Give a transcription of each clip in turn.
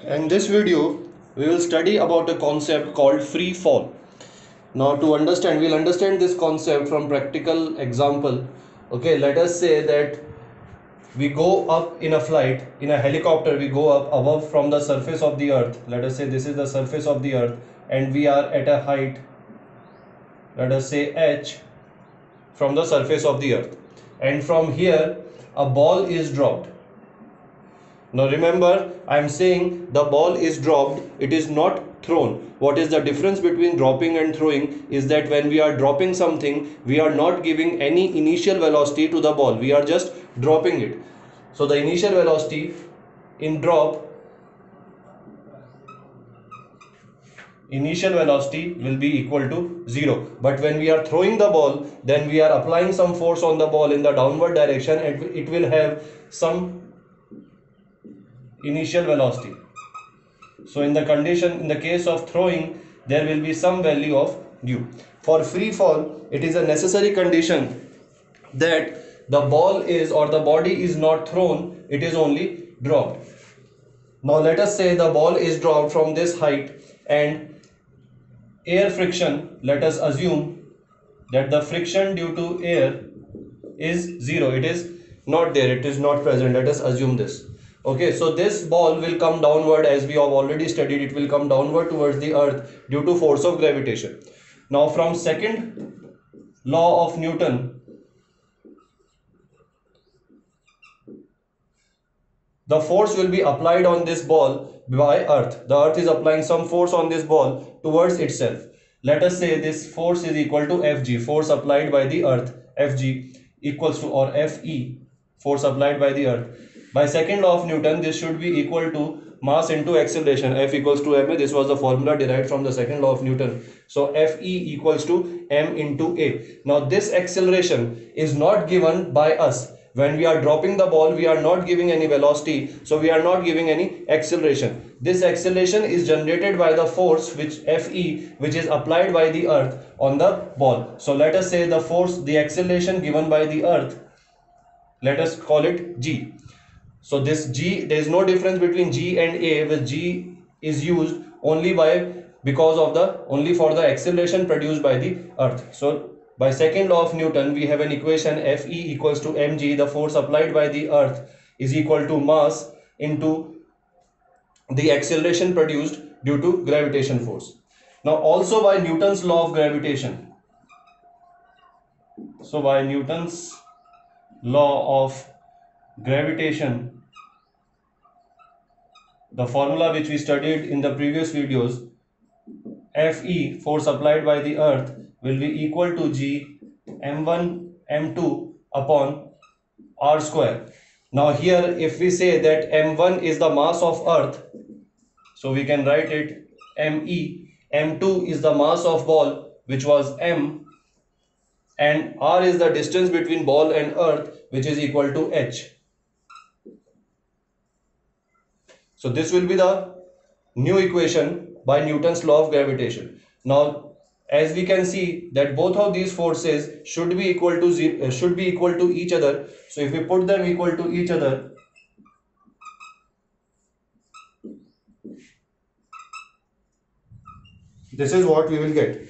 In this video, we will study about a concept called free fall. Now, to understand, we'll understand this concept from practical example. Okay, let us say that we go up in a flight, in a helicopter, we go up above from the surface of the earth. Let us say this is the surface of the earth, and we are at a height, let us say h, from the surface of the earth. And from here, a ball is dropped. Now remember, I am saying the ball is dropped, it is not thrown. What is the difference between dropping and throwing is that when we are dropping something, we are not giving any initial velocity to the ball, we are just dropping it. So the initial velocity in drop, initial velocity will be equal to 0. But when we are throwing the ball, then we are applying some force on the ball in the downward direction and it will have some initial velocity. So in the case of throwing, there will be some value of u. For free fall, it is a necessary condition that the ball is or the body is not thrown, it is only dropped. Now let us say the ball is dropped from this height and air friction, let us assume that the friction due to air is 0. It is not there, it is not present. Let us assume this. Okay, so this ball will come downward, as we have already studied, it will come downward towards the earth due to force of gravitation. Now from second law of Newton, the force will be applied on this ball by earth. The earth is applying some force on this ball towards itself. Let us say this force is equal to Fg, force applied by the earth. Fg equals to, or Fe, force applied by the earth. By second law of Newton, this should be equal to mass into acceleration. F equals to ma. This was the formula derived from the second law of Newton. So Fe equals to m into a. Now this acceleration is not given by us. When we are dropping the ball, we are not giving any velocity, so we are not giving any acceleration. This acceleration is generated by the force which Fe, which is applied by the earth on the ball. So let us say the force, the acceleration given by the earth, let us call it g. So this g, there is no difference between g and a, with g is used only only for the acceleration produced by the earth. So by second law of Newton, we have an equation Fe equals to mg, the force applied by the earth is equal to mass into the acceleration produced due to gravitation force. Now also by Newton's law of gravitation, so by Newton's law of gravitation, the formula which we studied in the previous videos, Fe, force applied by the earth, will be equal to g m1 m2 upon r square. Now here if we say that m1 is the mass of earth, so we can write it me, m2 is the mass of ball, which was m, and r is the distance between ball and earth, which is equal to h. So this will be the new equation by Newton's law of gravitation. Now as we can see that both of these forces should be equal to each other. So if we put them equal to each other, this is what we will get.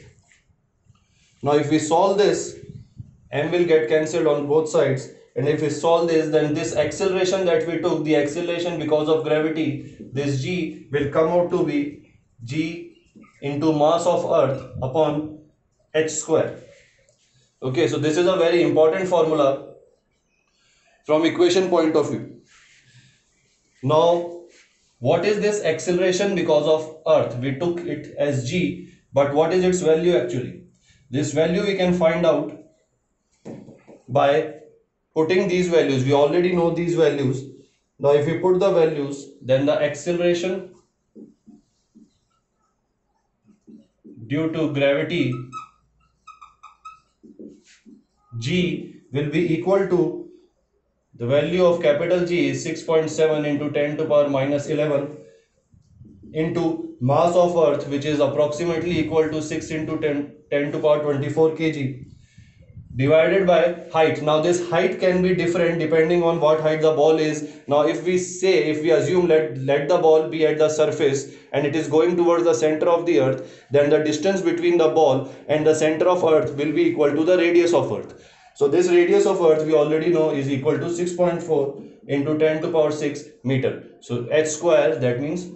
Now if we solve this, m will get cancelled on both sides, and if we solve this, then this acceleration that we took, the acceleration because of gravity, this g will come out to be g into mass of earth upon h square. Okay, so this is a very important formula from equation point of view. Now what is this acceleration because of earth? We took it as g, but what is its value actually? This value we can find out by putting these values. We already know these values. Now if we put the values, then the acceleration due to gravity g will be equal to, the value of capital G is 6.7 into 10 to power minus 11 into mass of earth, which is approximately equal to 6 into 10 to power 24 kg, divided by height. Now this height can be different depending on what height the ball is. Now if we assume let the ball be at the surface and it is going towards the center of the earth, then the distance between the ball and the center of earth will be equal to the radius of earth. So this radius of earth we already know is equal to 6.4 into 10 to power 6 meter. So h square, that means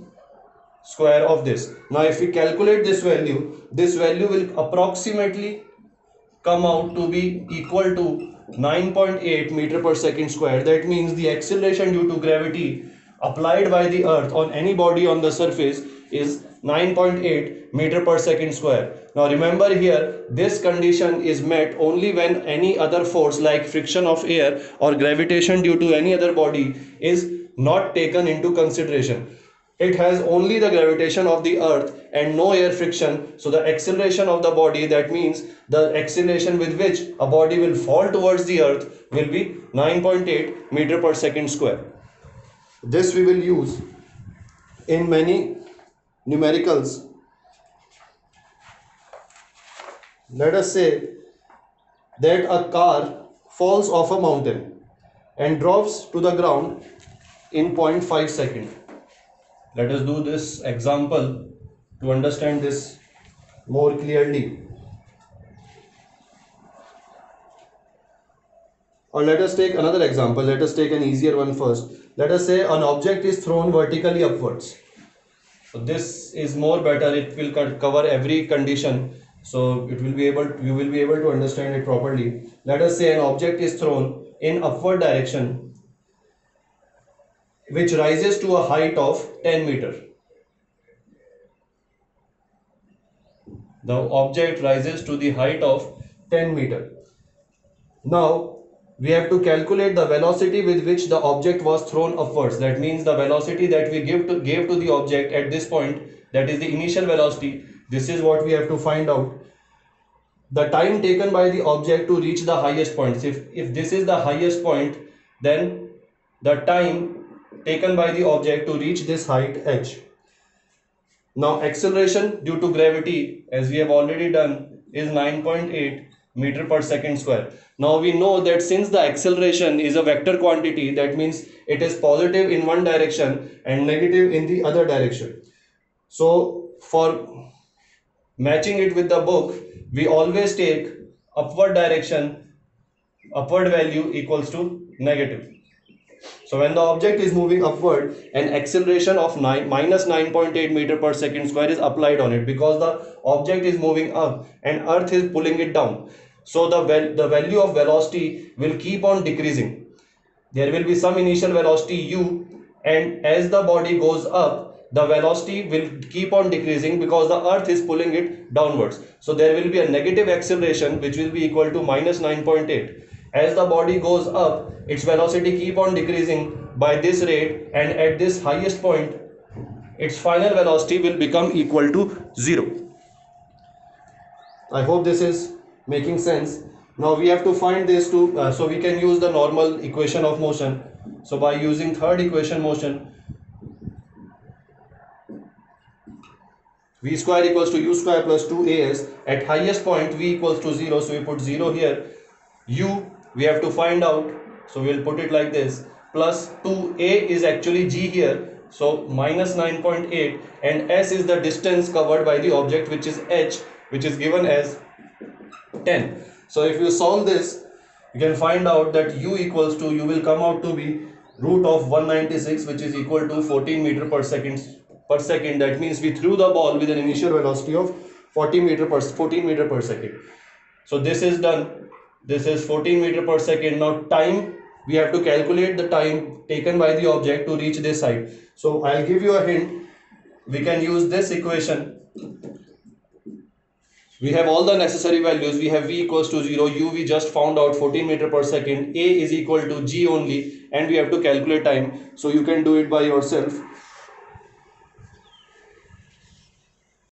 square of this. Now if we calculate this value will approximately come out to be equal to 9.8 meter per second square. That means the acceleration due to gravity applied by the earth on any body on the surface is 9.8 meter per second square. Now remember here, this condition is met only when any other force like friction of air or gravitation due to any other body is not taken into consideration. It has only the gravitation of the earth and no air friction. So the acceleration of the body, that means the acceleration with which a body will fall towards the earth, will be 9.8 meter per second square. This we will use in many numericals. Let us say that a car falls off a mountain and drops to the ground in 0.5 seconds. Let us do this example to understand this more clearly. Or let us take another example. Let us take an easier one first. Let us say an object is thrown vertically upwards. So this is more better. It will cover every condition. So you will be able to understand it properly. Let us say an object is thrown in upward direction, which rises to a height of 10 meter. The object rises to the height of 10 meter. Now we have to calculate the velocity with which the object was thrown upwards. That means the velocity that we gave to the object at this point, that is the initial velocity. This is what we have to find out. The time taken by the object to reach the highest point. If this is the highest point, then the time taken by the object to reach this height h. Now acceleration due to gravity, as we have already done, is 9.8 meter per second square. Now we know that since the acceleration is a vector quantity, that means it is positive in one direction and negative in the other direction. So for matching it with the book, we always take upward direction, upward value equals to negative. So when the object is moving upward, an acceleration of minus 9.8 meter per second square is applied on it, because the object is moving up and earth is pulling it down. So the value of velocity will keep on decreasing. There will be some initial velocity u, and as the body goes up, the velocity will keep on decreasing because the earth is pulling it downwards. So there will be a negative acceleration which will be equal to minus 9.8. As the body goes up, its velocity keep on decreasing by this rate, and at this highest point, its final velocity will become equal to 0. I hope this is making sense. Now we have to find this to, so we can use the normal equation of motion. So by using third equation motion, v square equals to u square plus 2as. At highest point v equals to 0, so we put 0 here. U we have to find out, so we will put it like this, plus 2a is actually g here, so minus 9.8, and s is the distance covered by the object, which is h, which is given as 10. So if you solve this, you can find out that u will come out to be root of 196, which is equal to 14 meter per second. That means we threw the ball with an initial velocity of 14 meter per second. So this is done. This is 14 meter per second. Now time, we have to calculate the time taken by the object to reach this height. So I'll give you a hint. We can use this equation. We have all the necessary values. We have v equals to 0, u we just found out 14 meter per second, a is equal to g only, and we have to calculate time. So you can do it by yourself.